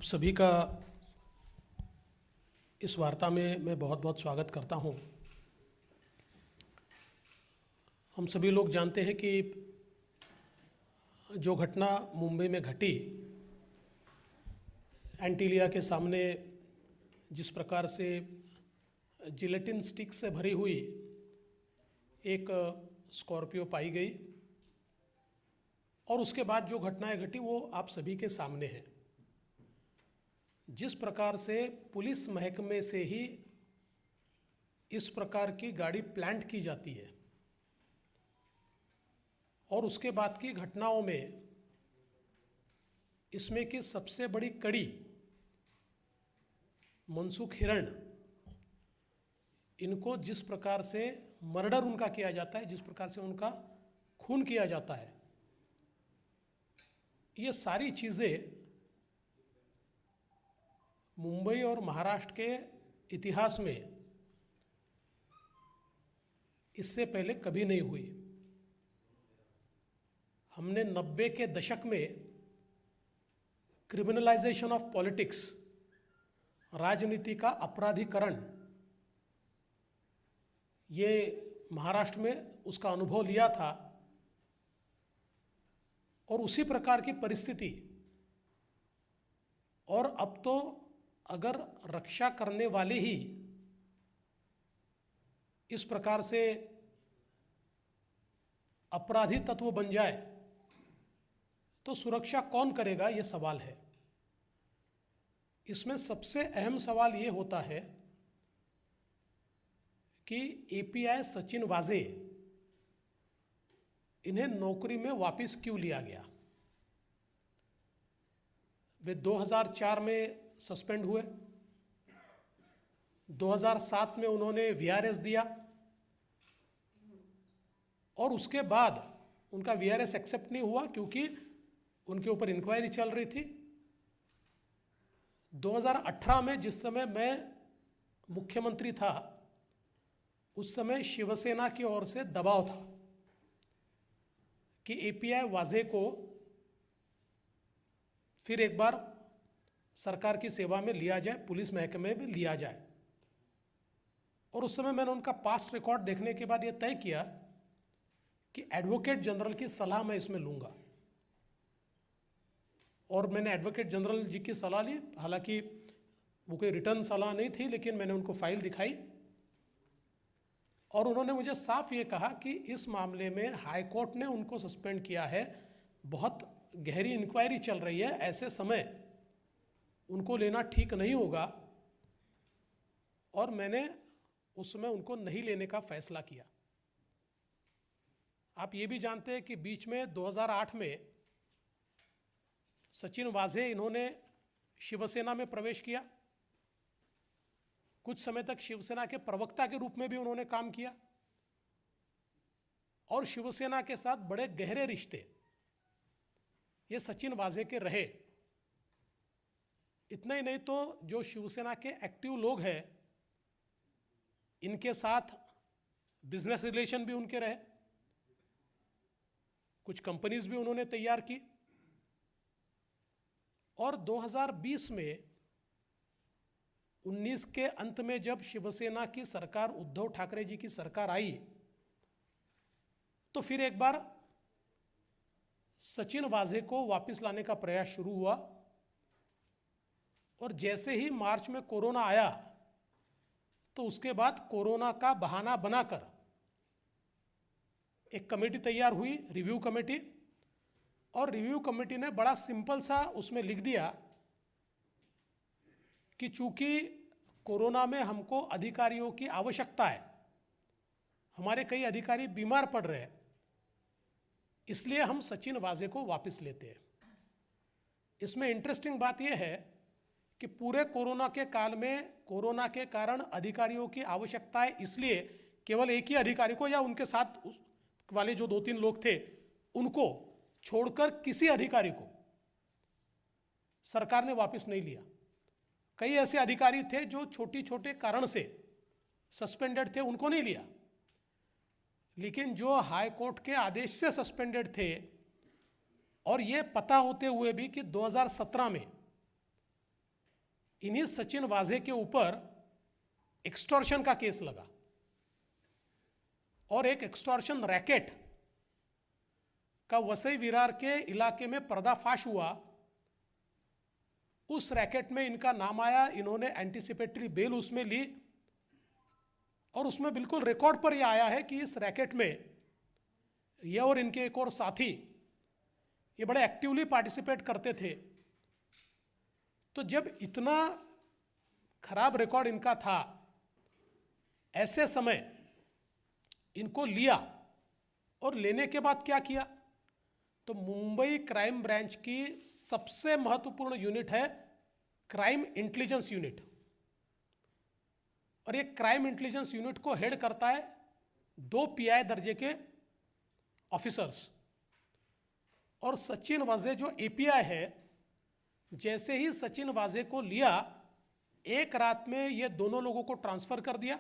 आप सभी का इस वार्ता में मैं बहुत बहुत स्वागत करता हूं। हम सभी लोग जानते हैं कि जो घटना मुंबई में घटी, एंटीलिया के सामने जिस प्रकार से जिलेटिन स्टिक से भरी हुई एक स्कॉर्पियो पाई गई और उसके बाद जो घटनाएं घटी वो आप सभी के सामने हैं। जिस प्रकार से पुलिस महकमे से ही इस प्रकार की गाड़ी प्लांट की जाती है और उसके बाद की घटनाओं में इसमें की सबसे बड़ी कड़ी मनसुख हिरण, इनको जिस प्रकार से मर्डर उनका किया जाता है, जिस प्रकार से उनका खून किया जाता है, ये सारी चीज़ें मुंबई और महाराष्ट्र के इतिहास में इससे पहले कभी नहीं हुई। हमने 90 के दशक में क्रिमिनलाइजेशन ऑफ पॉलिटिक्स, राजनीति का अपराधीकरण, ये महाराष्ट्र में उसका अनुभव लिया था और उसी प्रकार की परिस्थिति। और अब तो अगर रक्षा करने वाले ही इस प्रकार से अपराधी तत्व बन जाए तो सुरक्षा कौन करेगा, ये सवाल है। इसमें सबसे अहम सवाल ये होता है कि एपीआई सचिन वाजे, इन्हें नौकरी में वापस क्यों लिया गया। वे 2004 में सस्पेंड हुए, 2007 में उन्होंने वीआरएस दिया और उसके बाद उनका वीआरएस एक्सेप्ट नहीं हुआ क्योंकि उनके ऊपर इंक्वायरी चल रही थी। 2018 में जिस समय मैं मुख्यमंत्री था, उस समय शिवसेना की ओर से दबाव था कि एपीआई वाजे को फिर एक बार सरकार की सेवा में लिया जाए, पुलिस महकमे में लिया जाए। और उस समय मैंने उनका पास्ट रिकॉर्ड देखने के बाद यह तय किया कि एडवोकेट जनरल की सलाह मैं इसमें लूंगा। और मैंने एडवोकेट जनरल जी की सलाह ली। हालांकि वो कोई रिटर्न सलाह नहीं थी, लेकिन मैंने उनको फाइल दिखाई और उन्होंने मुझे साफ ये कहा कि इस मामले में हाई कोर्ट ने उनको सस्पेंड किया है, बहुत गहरी इंक्वायरी चल रही है, ऐसे समय उनको लेना ठीक नहीं होगा। और मैंने उस समय उनको नहीं लेने का फैसला किया। आप ये भी जानते हैं कि बीच में 2008 में सचिन वाजे, इन्होंने शिवसेना में प्रवेश किया। कुछ समय तक शिवसेना के प्रवक्ता के रूप में भी उन्होंने काम किया और शिवसेना के साथ बड़े गहरे रिश्ते ये सचिन वाजे के रहे। इतना ही नहीं तो जो शिवसेना के एक्टिव लोग हैं, इनके साथ बिजनेस रिलेशन भी उनके रहे, कुछ कंपनीज भी उन्होंने तैयार की। और 2020 में 19 के अंत में जब शिवसेना की सरकार, उद्धव ठाकरे जी की सरकार आई, तो फिर एक बार सचिन वाजे को वापस लाने का प्रयास शुरू हुआ। और जैसे ही मार्च में कोरोना आया तो उसके बाद कोरोना का बहाना बनाकर एक कमेटी तैयार हुई, रिव्यू कमेटी। और रिव्यू कमेटी ने बड़ा सिंपल सा उसमें लिख दिया कि चूंकि कोरोना में हमको अधिकारियों की आवश्यकता है, हमारे कई अधिकारी बीमार पड़ रहे हैं, इसलिए हम सचिन वाजे को वापस लेते हैं। इसमें इंटरेस्टिंग बात यह है कि पूरे कोरोना के काल में कोरोना के कारण अधिकारियों की आवश्यकता है, इसलिए केवल एक ही अधिकारी को या उनके साथ वाले जो 2-3 लोग थे उनको छोड़कर किसी अधिकारी को सरकार ने वापस नहीं लिया। कई ऐसे अधिकारी थे जो छोटे छोटे कारण से सस्पेंडेड थे, उनको नहीं लिया। लेकिन जो हाई कोर्ट के आदेश से सस्पेंडेड थे और यह पता होते हुए भी कि 2017 में इन्हीं सचिन वाजे के ऊपर एक्सटॉर्शन का केस लगा और एक एक्सटॉर्शन रैकेट का वसई विरार के इलाके में पर्दाफाश हुआ। उस रैकेट में इनका नाम आया, इन्होंने एंटीसिपेटरी बेल उसमें ली और उसमें बिल्कुल रिकॉर्ड पर यह आया है कि इस रैकेट में ये और इनके एक और साथी ये बड़े एक्टिवली पार्टिसिपेट करते थे। तो जब इतना खराब रिकॉर्ड इनका था, ऐसे समय इनको लिया और लेने के बाद क्या किया, तो मुंबई क्राइम ब्रांच की सबसे महत्वपूर्ण यूनिट है क्राइम इंटेलिजेंस यूनिट, और ये क्राइम इंटेलिजेंस यूनिट को हेड करता है 2 पीआई दर्जे के ऑफिसर्स। और सचिन वाजे जो एपीआई है, जैसे ही सचिन वाजे को लिया, एक रात में ये दोनों लोगों को ट्रांसफर कर दिया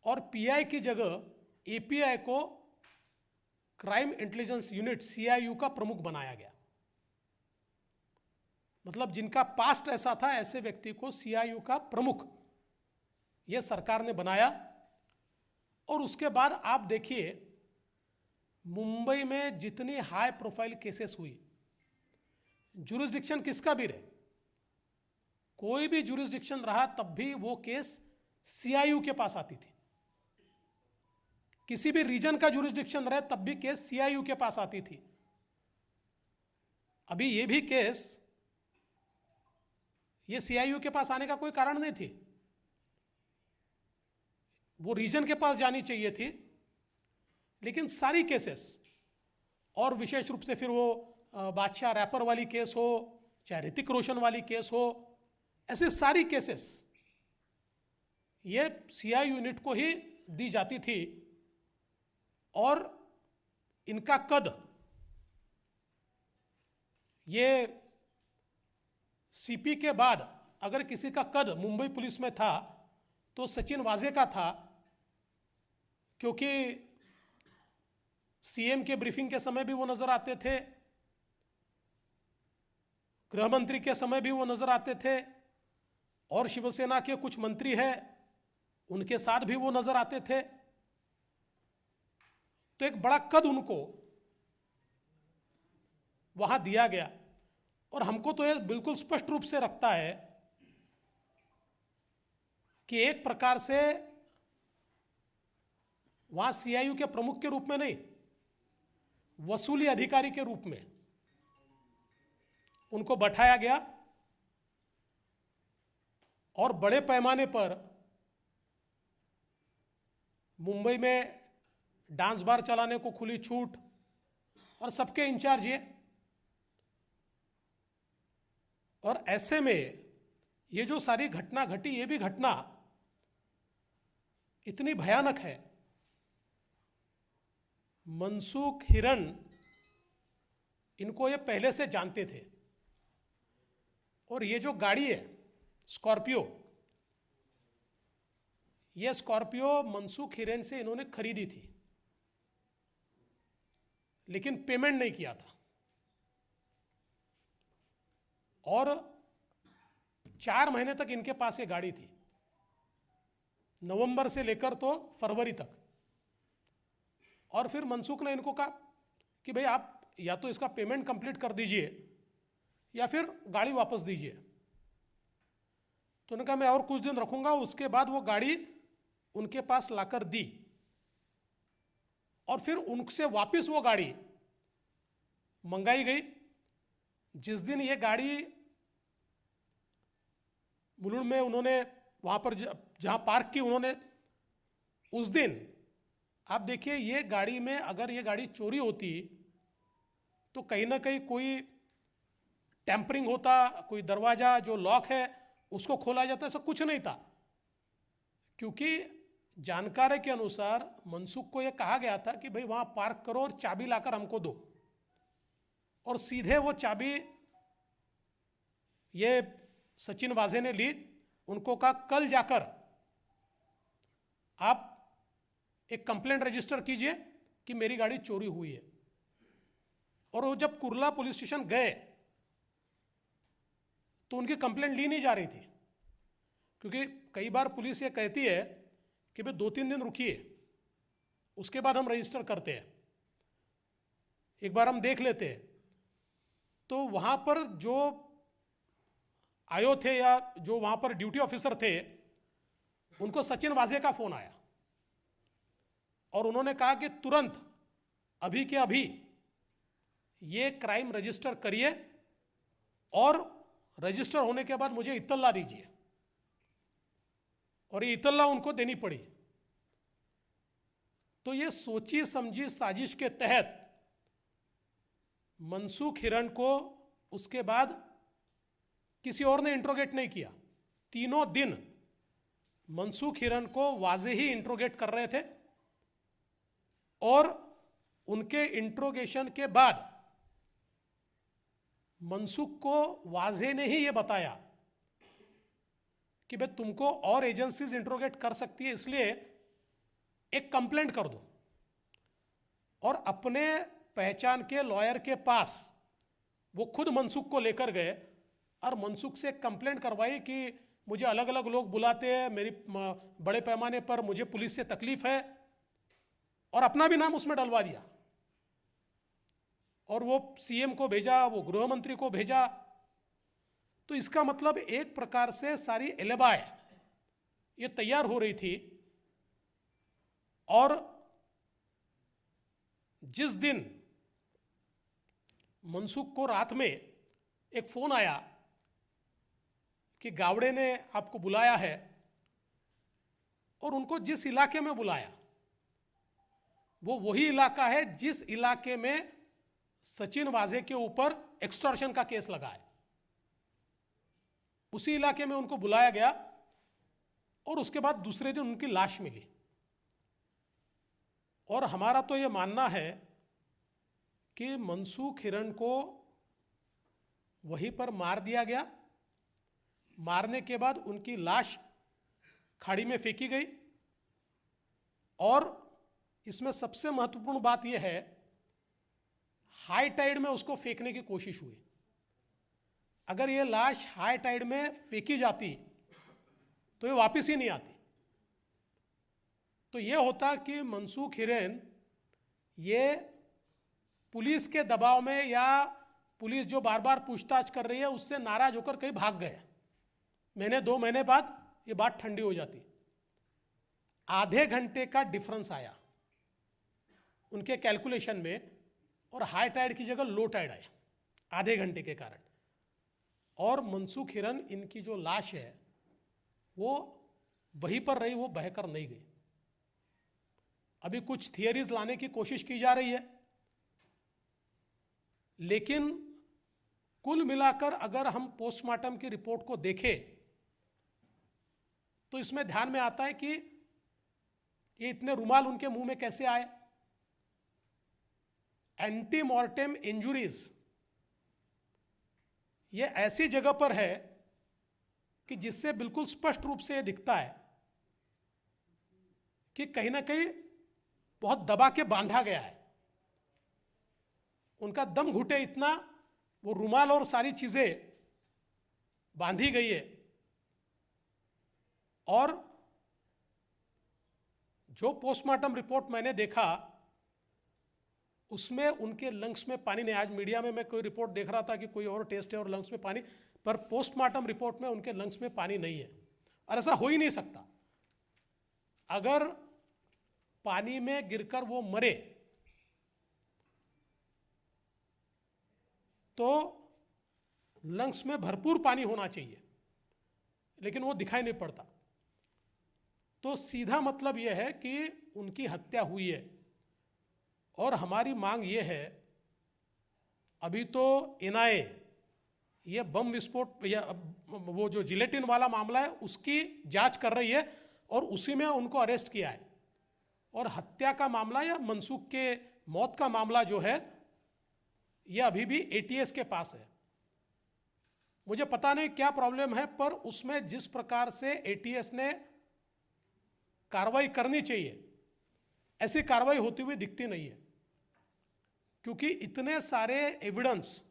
और पीआई की जगह एपीआई को क्राइम इंटेलिजेंस यूनिट सीआईयू का प्रमुख बनाया गया। मतलब जिनका पास्ट ऐसा था, ऐसे व्यक्ति को सीआईयू का प्रमुख यह सरकार ने बनाया। और उसके बाद आप देखिए, मुंबई में जितनी हाई प्रोफाइल केसेस हुई, जुरिस्डिक्शन किसका भी रहे, कोई भी जुरिस्डिक्शन रहा, तब भी वो केस सीआईयू के पास आती थी। किसी भी रीजन का जुरिस्डिक्शन रहे, तब भी केस सीआईयू के पास आती थी। अभी ये भी केस ये सीआईयू के पास आने का कोई कारण नहीं थी, वो रीजन के पास जानी चाहिए थी। लेकिन सारी केसेस, और विशेष रूप से फिर वो बादशाह रैपर वाली केस हो, चाहे ऋतिक रोशन वाली केस हो, ऐसे सारी केसेस ये सीआईयू यूनिट को ही दी जाती थी। और इनका कद, ये सीपी के बाद अगर किसी का कद मुंबई पुलिस में था तो सचिन वाजे का था, क्योंकि सीएम के ब्रीफिंग के समय भी वो नजर आते थे, गृह मंत्री के समय भी वो नजर आते थे, और शिवसेना के कुछ मंत्री हैं उनके साथ भी वो नजर आते थे। तो एक बड़ा कद उनको वहां दिया गया। और हमको तो ये बिल्कुल स्पष्ट रूप से रखता है कि एक प्रकार से वहां सीआईयू के प्रमुख के रूप में नहीं, वसूली अधिकारी के रूप में उनको बैठाया गया और बड़े पैमाने पर मुंबई में डांस बार चलाने को खुली छूट, और सबके इंचार्ज ये। और ऐसे में ये जो सारी घटना घटी, ये भी घटना इतनी भयानक है। मनसुख हिरन, इनको ये पहले से जानते थे, और ये जो गाड़ी है स्कॉर्पियो, ये स्कॉर्पियो मनसुख हिरन से इन्होंने खरीदी थी, लेकिन पेमेंट नहीं किया था। और 4 महीने तक इनके पास ये गाड़ी थी, नवंबर से लेकर तो फरवरी तक। और फिर मनसुख ने इनको कहा कि भाई आप या तो इसका पेमेंट कंप्लीट कर दीजिए या फिर गाड़ी वापस दीजिए। तो उन्होंने कहा मैं और कुछ दिन रखूंगा। उसके बाद वो गाड़ी उनके पास लाकर दी, और फिर उनसे वापस वो गाड़ी मंगाई गई। जिस दिन ये गाड़ी मुलुंड में उन्होंने वहां पर जहां पार्क की उन्होंने, उस दिन आप देखिए, ये गाड़ी में अगर ये गाड़ी चोरी होती तो कहीं ना कहीं कोई टेम्परिंग होता, कोई दरवाजा जो लॉक है उसको खोला जाता, ऐसा कुछ नहीं था। क्योंकि जानकारी के अनुसार मनसुख को यह कहा गया था कि भाई वहां पार्क करो और चाबी लाकर हमको दो, और सीधे वो चाबी ये सचिन वाजे ने ली। उनको कहा कल जाकर आप एक कंप्लेंट रजिस्टर कीजिए कि मेरी गाड़ी चोरी हुई है। और वो जब कुर्ला पुलिस स्टेशन गए तो उनकी कंप्लेंट ली नहीं जा रही थी, क्योंकि कई बार पुलिस ये कहती है कि भाई 2-3 दिन रुकिए, उसके बाद हम रजिस्टर करते हैं, एक बार हम देख लेते हैं। तो वहाँ पर जो आयो थे या जो वहाँ पर ड्यूटी ऑफिसर थे, उनको सचिन वाजे का फ़ोन आया और उन्होंने कहा कि तुरंत अभी के अभी ये क्राइम रजिस्टर करिए और रजिस्टर होने के बाद मुझे इत्तला दीजिए। और ये इत्तला उनको देनी पड़ी। तो ये सोची समझी साजिश के तहत मनसुख हिरन को उसके बाद किसी और ने इंट्रोगेट नहीं किया। 3 दिन मनसुख हिरन को वाजे ही इंट्रोगेट कर रहे थे और उनके इंट्रोगेशन के बाद मनसुख को वाजे ने ही ये बताया कि भाई तुमको और एजेंसीज इंट्रोगेट कर सकती है, इसलिए एक कंप्लेंट कर दो। और अपने पहचान के लॉयर के पास वो खुद मनसुख को लेकर गए और मनसुख से कंप्लेंट करवाई कि मुझे अलग अलग लोग बुलाते हैं, मेरी बड़े पैमाने पर मुझे पुलिस से तकलीफ है, और अपना भी नाम उसमें डलवा दिया। और वो सीएम को भेजा, वो गृह मंत्री को भेजा। तो इसका मतलब एक प्रकार से सारी एलिबाई ये तैयार हो रही थी। और जिस दिन मनसुख को रात में एक फोन आया कि गावड़े ने आपको बुलाया है, और उनको जिस इलाके में बुलाया वो वही इलाका है जिस इलाके में सचिन वाजे के ऊपर एक्सटॉर्शन का केस लगा है, उसी इलाके में उनको बुलाया गया। और उसके बाद दूसरे दिन उनकी लाश मिली। और हमारा तो ये मानना है कि मनसुख हिरन को वहीं पर मार दिया गया। मारने के बाद उनकी लाश खाड़ी में फेंकी गई। और इसमें सबसे महत्वपूर्ण बात यह है, हाई टाइड में उसको फेंकने की कोशिश हुई। अगर ये लाश हाई टाइड में फेंकी जाती तो ये वापस ही नहीं आती। तो ये होता कि मनसुख हिरेन ये पुलिस के दबाव में, या पुलिस जो बार बार पूछताछ कर रही है उससे नाराज होकर कहीं भाग गए। महीने 2 महीने बाद ये बात ठंडी हो जाती। आधे घंटे का डिफरेंस आया उनके कैलकुलेशन में, और हाई टाइड की जगह लो टाइड आया आधे घंटे के कारण। और मनसुख हिरन इनकी जो लाश है वो वहीं पर रही, वो बहकर नहीं गई। अभी कुछ थियरीज लाने की कोशिश की जा रही है, लेकिन कुल मिलाकर अगर हम पोस्टमार्टम की रिपोर्ट को देखें तो इसमें ध्यान में आता है कि ये इतने रुमाल उनके मुंह में कैसे आए। एंटीमॉर्टेम इंजुरीज ये ऐसी जगह पर है कि जिससे बिल्कुल स्पष्ट रूप से ये दिखता है कि कहीं ना कहीं बहुत दबा के बांधा गया है। उनका दम घुटे इतना वो रुमाल और सारी चीजें बांधी गई है। और जो पोस्टमार्टम रिपोर्ट मैंने देखा उसमें उनके लंग्स में पानी नहीं। आज मीडिया में मैं कोई रिपोर्ट देख रहा था कि कोई और टेस्ट है और लंग्स में पानी, पर पोस्टमार्टम रिपोर्ट में उनके लंग्स में पानी नहीं है। और ऐसा हो ही नहीं सकता। अगर पानी में गिरकर वो मरे तो लंग्स में भरपूर पानी होना चाहिए, लेकिन वो दिखाई नहीं पड़ता। तो सीधा मतलब यह है कि उनकी हत्या हुई है। और हमारी मांग ये है, अभी तो एनआईए ये बम विस्फोट या वो जो जिलेटिन वाला मामला है उसकी जांच कर रही है और उसी में उनको अरेस्ट किया है। और हत्या का मामला या मनसुख के मौत का मामला जो है ये अभी भी एटीएस के पास है। मुझे पता नहीं क्या प्रॉब्लम है, पर उसमें जिस प्रकार से एटीएस ने कार्रवाई करनी चाहिए ऐसी कार्रवाई होती हुई दिखती नहीं है, क्योंकि इतने सारे एविडेंस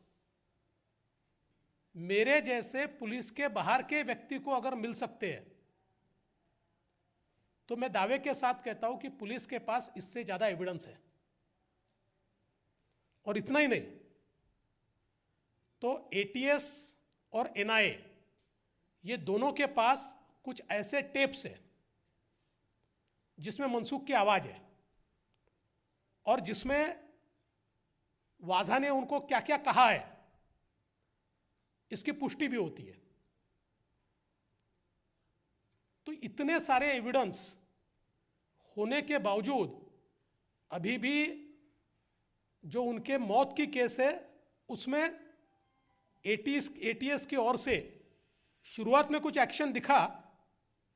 मेरे जैसे पुलिस के बाहर के व्यक्ति को अगर मिल सकते हैं तो मैं दावे के साथ कहता हूं कि पुलिस के पास इससे ज्यादा एविडेंस है। और इतना ही नहीं, तो एटीएस और एनआईए ये दोनों के पास कुछ ऐसे टेप्स हैं जिसमें मनसूख की आवाज है और जिसमें वाझा ने उनको क्या क्या कहा है इसकी पुष्टि भी होती है। तो इतने सारे एविडेंस होने के बावजूद अभी भी जो उनके मौत की केस है उसमें एटीएस की ओर से शुरुआत में कुछ एक्शन दिखा,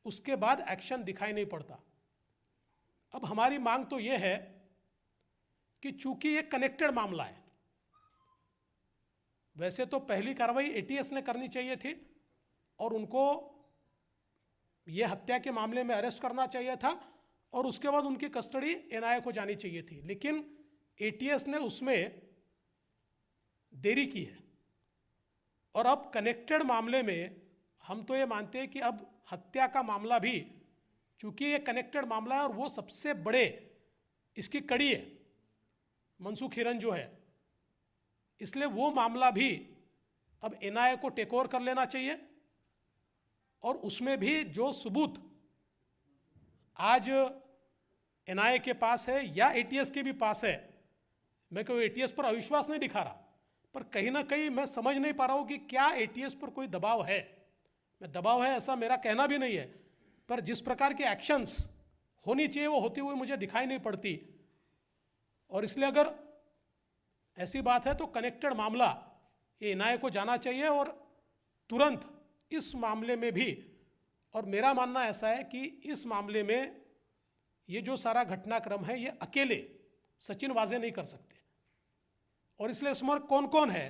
उसके बाद एक्शन दिखाई नहीं पड़ता। अब हमारी मांग तो यह है कि चूंकि यह कनेक्टेड मामला है, वैसे तो पहली कार्रवाई एटीएस ने करनी चाहिए थी और उनको यह हत्या के मामले में अरेस्ट करना चाहिए था और उसके बाद उनकी कस्टडी एनआईए को जानी चाहिए थी, लेकिन एटीएस ने उसमें देरी की है। और अब कनेक्टेड मामले में हम तो ये मानते हैं कि अब हत्या का मामला भी, चूंकि ये कनेक्टेड मामला है और वो सबसे बड़े इसकी कड़ी है मनसूख हिरन जो है, इसलिए वो मामला भी अब एनआईए को टेक ओवर कर लेना चाहिए। और उसमें भी जो सबूत आज एनआईए के पास है या एटीएस के भी पास है, मैं कोई एटीएस पर अविश्वास नहीं दिखा रहा, पर कहीं ना कहीं मैं समझ नहीं पा रहा हूं कि क्या एटीएस पर कोई दबाव है। मैं दबाव है ऐसा मेरा कहना भी नहीं है, पर जिस प्रकार के एक्शंस होनी चाहिए वो होती हुई मुझे दिखाई नहीं पड़ती। और इसलिए अगर ऐसी बात है तो कनेक्टेड मामला ये एनआईए को जाना चाहिए और तुरंत इस मामले में भी। और मेरा मानना ऐसा है कि इस मामले में ये जो सारा घटनाक्रम है ये अकेले सचिन वाजे नहीं कर सकते, और इसलिए इसमें कौन कौन है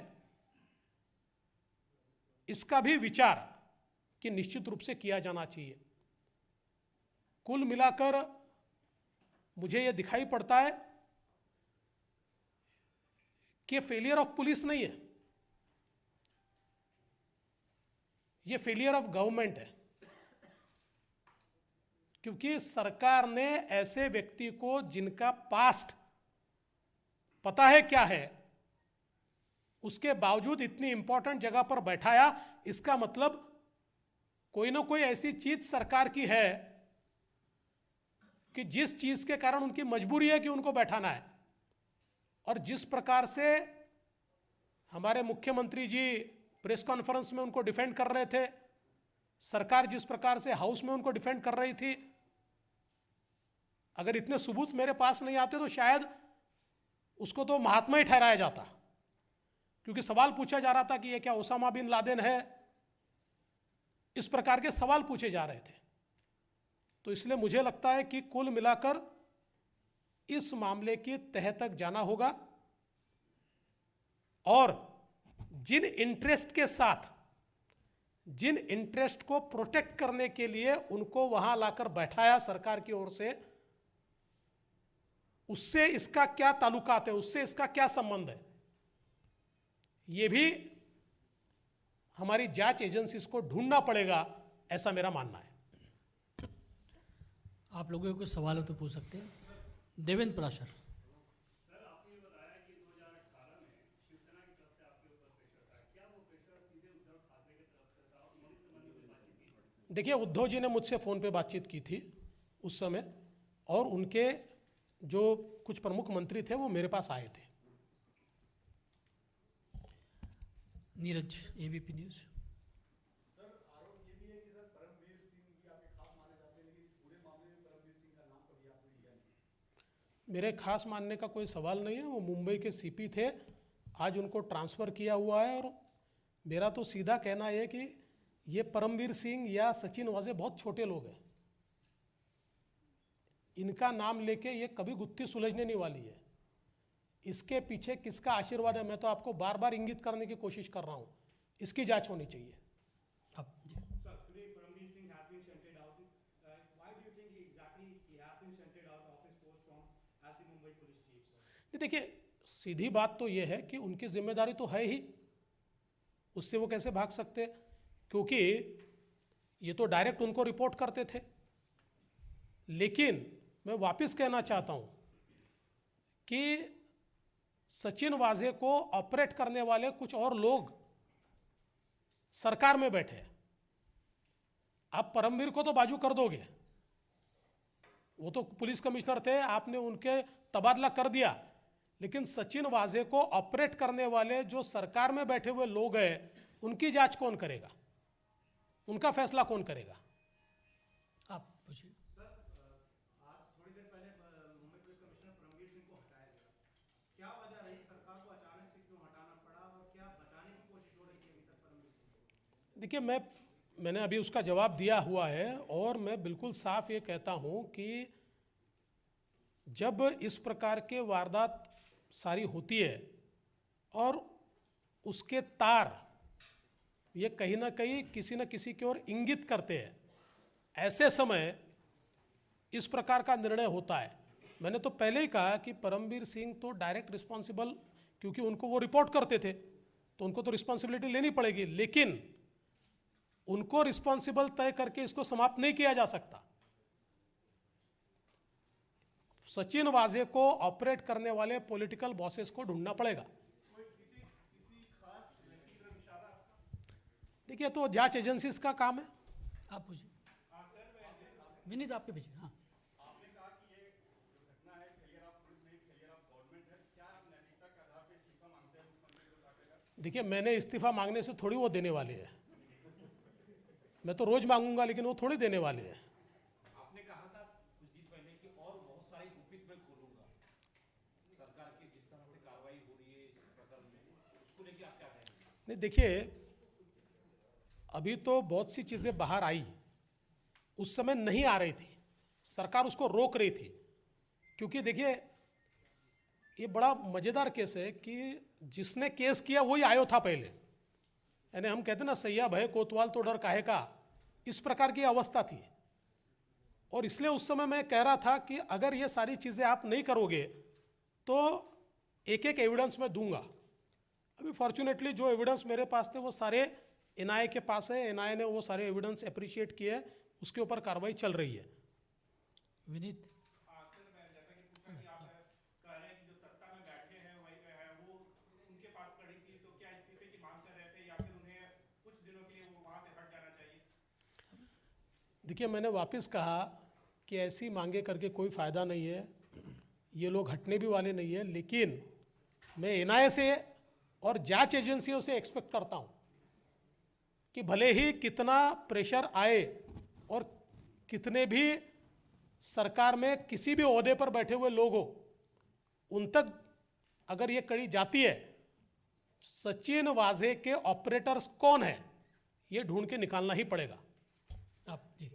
इसका भी विचार कि निश्चित रूप से किया जाना चाहिए। कुल मिलाकर मुझे यह दिखाई पड़ता है कि फेलियर ऑफ पुलिस नहीं है, यह फेलियर ऑफ गवर्नमेंट है, क्योंकि सरकार ने ऐसे व्यक्ति को जिनका पास्ट पता है क्या है उसके बावजूद इतनी इंपॉर्टेंट जगह पर बैठाया। इसका मतलब कोई ना कोई ऐसी चीज सरकार की है कि जिस चीज के कारण उनकी मजबूरी है कि उनको बैठाना है। और जिस प्रकार से हमारे मुख्यमंत्री जी प्रेस कॉन्फ्रेंस में उनको डिफेंड कर रहे थे, सरकार जिस प्रकार से हाउस में उनको डिफेंड कर रही थी, अगर इतने सबूत मेरे पास नहीं आते तो शायद उसको तो महात्मा ही ठहराया जाता, क्योंकि सवाल पूछा जा रहा था कि ये क्या ओसामा बिन लादेन है, इस प्रकार के सवाल पूछे जा रहे थे। तो इसलिए मुझे लगता है कि कुल मिलाकर इस मामले की तह तक जाना होगा और जिन इंटरेस्ट के साथ, जिन इंटरेस्ट को प्रोटेक्ट करने के लिए उनको वहां लाकर बैठाया सरकार की ओर से, उससे इसका क्या ताल्लुकात है, उससे इसका क्या संबंध है, यह भी हमारी जांच एजेंसीज को ढूंढना पड़ेगा, ऐसा मेरा मानना है। आप लोगों को सवाल हो तो पूछ सकते हैं। देवेंद्र पराशर। सर, आपने बताया कि 2018 में शिवसेना की तरफ से आपके ऊपर प्रेशर था, क्या वो प्रेशर सीधे उद्धव ठाकरे की तरफ से था और उन्होंने इस संबंध में बातचीत की? देखिए, उद्धव जी ने मुझसे फ़ोन पे बातचीत की थी उस समय, और उनके जो कुछ प्रमुख मंत्री थे वो मेरे पास आए थे। Neeraj, ABP news. सर, आरोप ये भी है कि सर परमवीर सिंह भी आपके खास माने जाते हैं, लेकिन इस पूरे मामले में परमवीर सिंह का नाम कभी आपने लिया नहीं। मेरे खास मानने का कोई सवाल नहीं है, वो मुंबई के सीपी थे, आज उनको ट्रांसफ़र किया हुआ है। और मेरा तो सीधा कहना है कि ये परमवीर सिंह या सचिन वाजे बहुत छोटे लोग हैं, इनका नाम लेके ये कभी गुत्थी सुलझने नहीं वाली है। इसके पीछे किसका आशीर्वाद है मैं तो आपको बार बार इंगित करने की कोशिश कर रहा हूं, इसकी जांच होनी चाहिए। अब जी। Sir, today Paramveer Singh has been shunted out. Why do you think he has been shunted out of his post from as the Mumbai Police Chief, sir? देखिए, सीधी बात तो ये है कि उनकी जिम्मेदारी तो है ही, उससे वो कैसे भाग सकते? क्योंकि ये तो डायरेक्ट उनको रिपोर्ट करते थे। लेकिन मैं वापस कहना चाहता हूं कि सचिन वाजे को ऑपरेट करने वाले कुछ और लोग सरकार में बैठे। आप परमवीर को तो बाजू कर दोगे, वो तो पुलिस कमिश्नर थे, आपने उनके तबादला कर दिया, लेकिन सचिन वाजे को ऑपरेट करने वाले जो सरकार में बैठे हुए लोग हैं, उनकी जांच कौन करेगा? उनका फैसला कौन करेगा? आप पूछिए। सर आज थोड़ी देर पहले मुंबई पुलिस कमिश्नर परमवीर सिंह को हटाया गया, क्या वजह रही? सरकार को अचानक से क्यों हटाना पड़ा और क्या बचाने की कोशिश हो रही थी अभी तक परमवीर सिंह को? देखिए, मैंने अभी उसका जवाब दिया हुआ है और मैं बिल्कुल साफ ये कहता हूं कि जब इस प्रकार के वारदात सारी होती है और उसके तार ये कहीं ना कहीं किसी न किसी की ओर इंगित करते हैं, ऐसे समय इस प्रकार का निर्णय होता है। मैंने तो पहले ही कहा कि परमवीर सिंह तो डायरेक्ट रिस्पॉन्सिबल, क्योंकि उनको वो रिपोर्ट करते थे तो उनको तो रिस्पॉन्सिबिलिटी लेनी पड़ेगी, लेकिन उनको रिस्पॉन्सिबल तय करके इसको समाप्त नहीं किया जा सकता। सचिन वाजे को ऑपरेट करने वाले पॉलिटिकल बॉसेस को ढूंढना पड़ेगा। किसी खास व्यक्ति की तरफ इशारा आपका? देखिए, तो जांच एजेंसीज का काम है। आप पूछिए। विनीत आपके पीछे। हाँ, आपने कहा कि ये जो घटना है फेलियर ऑफ पुलिस नहीं, फेलियर ऑफ गवर्नमेंट है, क्या आप नैतिकता के आधार पर इस्तीफा मांगते हैं मुख्यमंत्री उद्धव ठाकरे का? देखिए, मैंने इस्तीफा मांगने से थोड़ी वो देने वाले हैं, मैं तो रोज मांगूंगा, लेकिन वो थोड़ी देने वाले हैं। आपने कहा था कुछ दिन पहले कि और बहुत सारी गुपित मैं खोलूंगा, सरकार की जिस तरह से कार्रवाई हो रही है इस प्रकरण में, उसको लेके आप क्या कहेंगे? नहीं, देखिए, अभी तो बहुत सी चीजें बाहर आई, उस समय नहीं आ रही थी, सरकार उसको रोक रही थी। क्योंकि देखिए, ये बड़ा मजेदार केस है कि जिसने केस किया वही आयो था पहले, यानी हम कहते हैं ना, सैया भय कोतवाल तो डर काहे का, इस प्रकार की अवस्था थी। और इसलिए उस समय मैं कह रहा था कि अगर ये सारी चीजें आप नहीं करोगे तो एक एक एविडेंस मैं दूंगा। अभी फॉर्चुनेटली जो एविडेंस मेरे पास थे वो सारे एनआईए के पास है, एनआईए ने वो सारे एविडेंस अप्रिशिएट किए, उसके ऊपर कार्रवाई चल रही है। विनीत। सर मैं जैसा कि पूछा कि आप कह रहे हैं कि जो सत्ता में बैठे हैं वही है वो उनके पास खड़ी थी, तो क्या इस्तीफे की मांग कर रहे थे या फिर उन्हें कुछ दिनों के लिए वो वहां से हट जाना चाहिए? देखिए, मैंने वापस कहा कि ऐसी मांगे करके कोई फ़ायदा नहीं है, ये लोग हटने भी वाले नहीं है, लेकिन मैं एनआईए से और जांच एजेंसियों से एक्सपेक्ट करता हूं कि भले ही कितना प्रेशर आए और कितने भी सरकार में किसी भी ओहदे पर बैठे हुए लोग हो, उन तक अगर ये कड़ी जाती है, सचिन वाजे के ऑपरेटर्स कौन है ये ढूंढ के निकालना ही पड़ेगा। आप जी।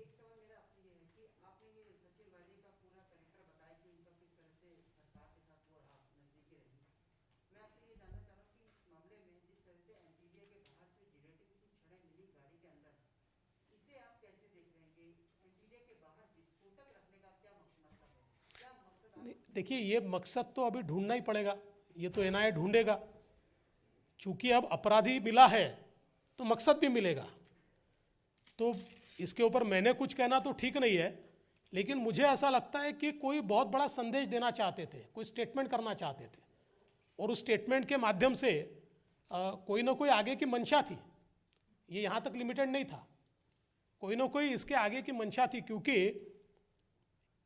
देखिए, ये मकसद तो अभी ढूंढना ही पड़ेगा, ये तो एनआईए ढूंढेगा। चूंकि अब अपराधी मिला है तो मकसद भी मिलेगा, तो इसके ऊपर मैंने कुछ कहना तो ठीक नहीं है, लेकिन मुझे ऐसा लगता है कि कोई बहुत बड़ा संदेश देना चाहते थे, कोई स्टेटमेंट करना चाहते थे, और उस स्टेटमेंट के माध्यम से कोई ना कोई आगे की मंशा थी। ये यहाँ तक लिमिटेड नहीं था, कोई ना कोई इसके आगे की मंशा थी। क्योंकि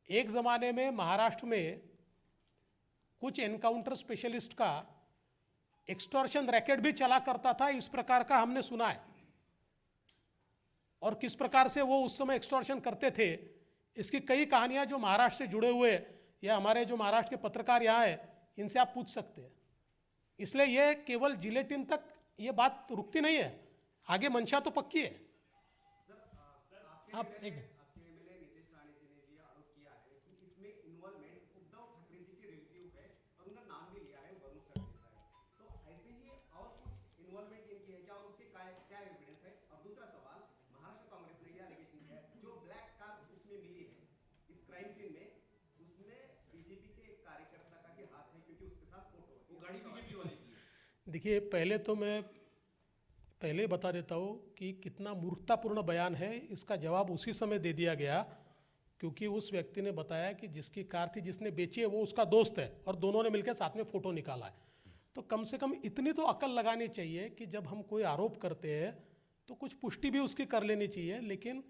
एक ज़माने में महाराष्ट्र में कुछ एनकाउंटर स्पेशलिस्ट का एक्सटॉर्शन रैकेट भी चला करता था, इस प्रकार का हमने सुना है। और किस प्रकार से वो उस समय एक्सटॉर्शन करते थे, इसकी कई कहानियां जो महाराष्ट्र से जुड़े हुए या हमारे जो महाराष्ट्र के पत्रकार यहाँ हैं, इनसे आप पूछ सकते हैं। इसलिए ये केवल जिलेटिन तक ये बात रुकती नहीं है, आगे मंशा तो पक्की है। आप एक मिनट। आपके एमएलए नीतीश राणे जी ने ये आरोप किया है कि इसमें इन्वॉल्वमेंट उद्धव ठाकरे जी की रिलेटिव है और उनका नाम भी लिया है वरुण सरदेसाई। तो ऐसे ही और कुछ इन्वॉल्वमेंट इनकी है क्या और उसके क्या एविडेंस है? और दूसरा सवाल, महाराष्ट्र कांग्रेस ने ये एलिगेशन किया है जो ब्लैक कार उसमें मिली है इस क्राइम सीन में, उसमें बीजेपी के एक कार्यकर्ता का भी हाथ है क्योंकि उसके साथ फोटो है। वो गाड़ी बीजेपी वाले की है। देखिए, पहले तो मैं पहले ही बता देता हूँ कि कितना मूर्खतापूर्ण बयान है, इसका जवाब उसी समय दे दिया गया क्योंकि उस व्यक्ति ने बताया कि जिसकी कार थी जिसने बेची है वो उसका दोस्त है और दोनों ने मिलकर साथ में फ़ोटो निकाला है। तो कम से कम इतनी तो अकल लगानी चाहिए कि जब हम कोई आरोप करते हैं तो कुछ पुष्टि भी उसकी कर लेनी चाहिए, लेकिन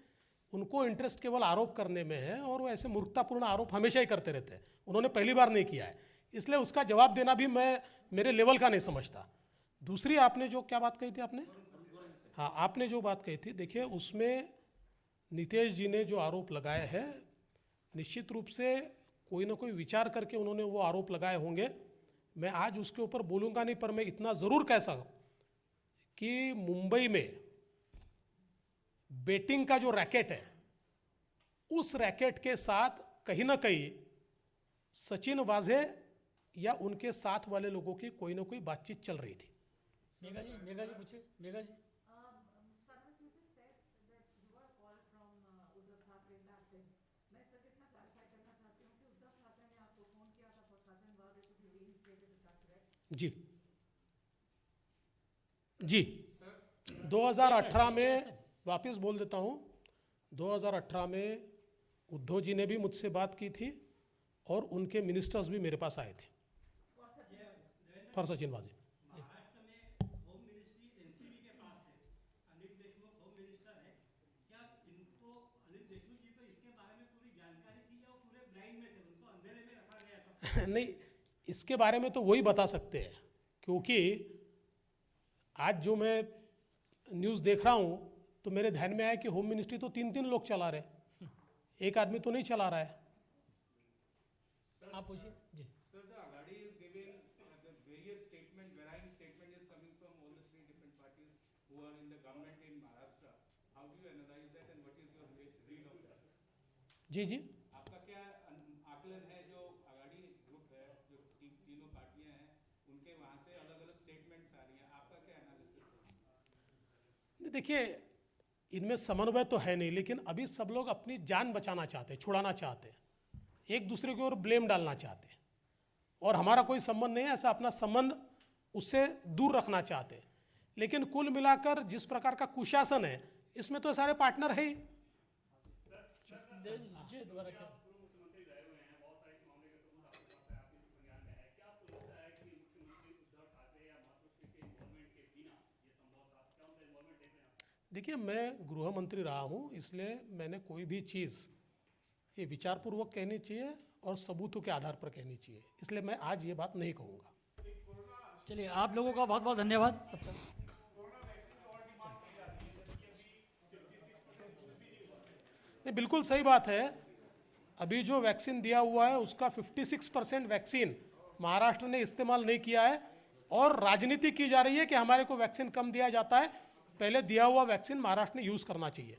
उनको इंटरेस्ट केवल आरोप करने में है और वो ऐसे मूर्खतापूर्ण आरोप हमेशा ही करते रहते हैं। उन्होंने पहली बार नहीं किया है, इसलिए उसका जवाब देना भी मैं मेरे लेवल का नहीं समझता। दूसरी आपने जो क्या बात कही थी आपने, हाँ आपने जो बात कही थी, देखिए उसमें नीतीश जी ने जो आरोप लगाए हैं निश्चित रूप से कोई ना कोई विचार करके उन्होंने वो आरोप लगाए होंगे। मैं आज उसके ऊपर बोलूँगा नहीं, पर मैं इतना ज़रूर कह सकूँ कि मुंबई में बेटिंग का जो रैकेट है उस रैकेट के साथ कहीं ना कहीं सचिन वाजे या उनके साथ वाले लोगों की कोई ना कोई बातचीत चल रही थी। मेघा जी पूछिए, मेघा जी। जी जी 2018 में वापस बोल देता हूँ, 2018 में उद्धव जी ने भी मुझसे बात की थी और उनके मिनिस्टर्स भी मेरे पास आए थे फॉर सचिन वाजे। महाराष्ट्र में होम मिनिस्ट्री एनसीबी के पास है, अनिल देशमुख होम मिनिस्टर है, क्या इनको अनिल देशमुख जी को इसके बारे में पूरी जानकारी थी या वो पूरे ब्लाइंड में थे, उनको अंधेरे में रखा गया था? नहीं, इसके बारे में तो वही बता सकते हैं क्योंकि आज जो मैं न्यूज़ देख रहा हूँ तो मेरे ध्यान में आया कि होम मिनिस्ट्री तो 3 लोग चला रहे, एक आदमी तो नहीं चला रहा है। आप पूछिए जी। Sir, the Aghadi is giving the various statement, varying statement is coming from all the 3 different parties who are in the government in Maharashtra. How do you analyze that and what is your read of that? जी जी आपका क्या आकलन है जो Aghadi group है, जो तीनों पार्टियां हैं, उनके वहाँ से अलग-अलग स्टेटमेंट्स आ रही हैं, आपका क्या एनालिसिस है? देखिए इनमें समन्वय तो है नहीं, लेकिन अभी सब लोग अपनी जान बचाना चाहते हैं, छुड़ाना चाहते हैं, एक दूसरे के ऊपर ब्लेम डालना चाहते हैं और हमारा कोई संबंध नहीं है, ऐसा अपना संबंध उससे दूर रखना चाहते हैं। लेकिन कुल मिलाकर जिस प्रकार का कुशासन है इसमें तो सारे पार्टनर है ही। जी दोबारा क्या? पूर्व मुख्यमंत्री रहे हुए हैं, बहुत सारे इस मामले के सबूत आपके पास है, आपके संज्ञान में है, क्या आपको लगता है कि मुख्यमंत्री उद्धव ठाकरे या मातोश्री के इन्वॉल्वमेंट के बिना ये संभव था? क्या उनका इन्वॉल्वमेंट देख रहे हैं आप? देखिए मैं गृह मंत्री रहा हूँ, इसलिए मैंने कोई भी चीज़ ये विचारपूर्वक कहनी चाहिए और सबूतों के आधार पर कहनी चाहिए, इसलिए मैं आज ये बात नहीं कहूँगा। चलिए आप लोगों का बहुत बहुत धन्यवाद सबका। नहीं बिल्कुल सही बात है, अभी जो वैक्सीन दिया हुआ है उसका 56% वैक्सीन महाराष्ट्र ने इस्तेमाल नहीं किया है और राजनीति की जा रही है कि हमारे को वैक्सीन कम दिया जाता है, पहले दिया हुआ वैक्सीन महाराष्ट्र ने यूज़ करना चाहिए।